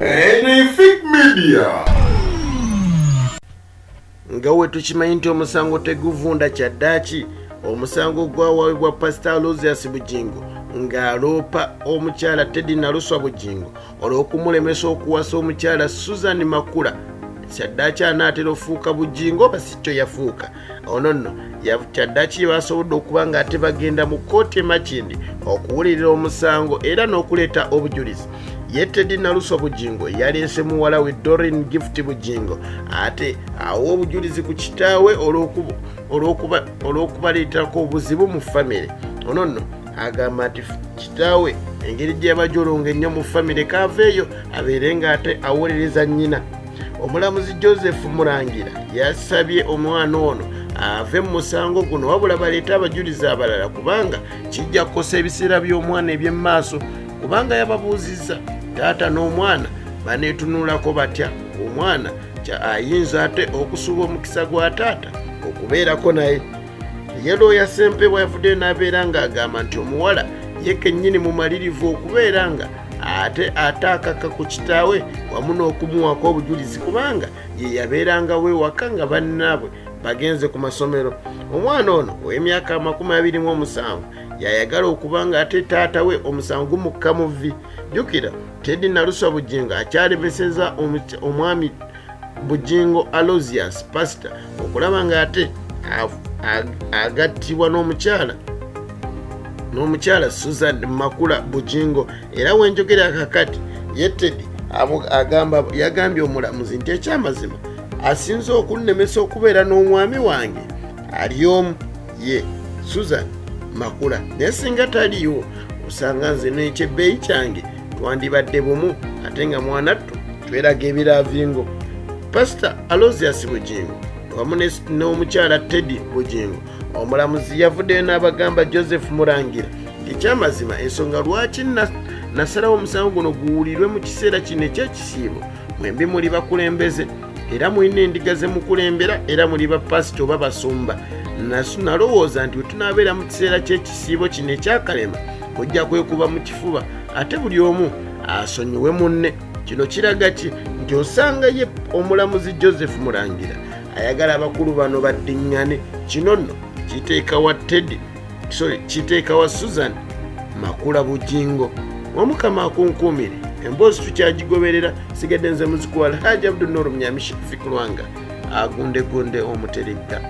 Anything Media. Nga we tukimanyi nti omusango teguvunda kyaddaaki. Omusango gwawabibwa Pastor Aloese Bugingo ng'aloopa omukyala Teddy Naluswa Bugingo olw'okumulemesa okuwasa omukyala Susan Makula. Kyaddaaki anaatera ofuuka Bugingo oba si kyo yafuuka. Ono nno kyaddaaki basobodde okuba ng'ate bagenda mu kkooti e Makindye okuwulirira omusango era n'okuleeta obujulizi. Ye Teddy Naluswa Bugingo yaleese muwala we Doreen Gift Bugingo ate awo obujulizi ku kitaawe olw'okubaleetako obuzibu mu famire. Ono nno agamba nti kitaawe engeri gye yabajolonga ennyo mu famire kaaveeyo abeere ng'ate awolereza nnyina. Omulamuzi Joseph Murangira yasabye omwana ono ave mu musango guno wabula baleete abajulizi abalala kubanga kijja kukosa ebiseera by'omwana eby'emmaaso kubanga yababuuzizza taata n'omwana baneetunulako batya omwana ayinza ate okusuba omukisa gwa taata okubeerako naye. Ye looya Ssempebwa yavudde n'abeera ng'agamba nti omuwala ye kennyini mumalirivu okubeera nga ate akaka ku kitaawe wamu n'okumuwako obujulizi kubanga ye yabeeranga wewaka nga bannaabwe bagenze ku masomero. Omwana ono ow'emyaka 27 yayagala okuba nga ate taata we omusango gumukka mu vvi. Jjukira Teddy Naluswa Bugingo akyalemeseza omwami Bugingo Aloysius Pastor okulaba nga ate agattibwa n'omukyala Susan Makula Bugingo. Era wenjogera kakati ye Teddy yagambye omulamuzi nti ekyamazima asinze okunnemesa okubeera n'omwami wange ali omu ye Susan Makula, naye singa taliiwo osanga nze n'ekyebbeeyi kyange twandibadde bumu ate nga mwanattu tweraga ebiraavingo. Pastor Aloysius Bugingo wamu n'omukyala Teddy Bugingo, omulamuzi yavuddeyo n'abagamba Joseph Murangira nti ekyamazima ensonga lwaki nasalawo omusango guno guwulirwe mu kiseera kino eky'ekisiibo mwembi muli bakulembeze era mulina endiga ze mukulembera era muli bapasito oba basumba. Nalowooza nti wetunaabeera mu kiseera ky'ekisiibo kino ekyakalema ojja kwekuba mu kifuba ate buli omu asonyiwe munne. Kino kiraga ki nti osanga ye omulamuzi Joseph Murangira ayagala abakulu bano baddiŋŋane. Kino nno kiteeka wa Susan Makula Bugingo. Omukama akunkuumire, emboozi tukyagigoberera. Sigadde nze muzikuwala Hajji Abdul Noor Munyamisha Fikulwanga agundegunde omuteregga.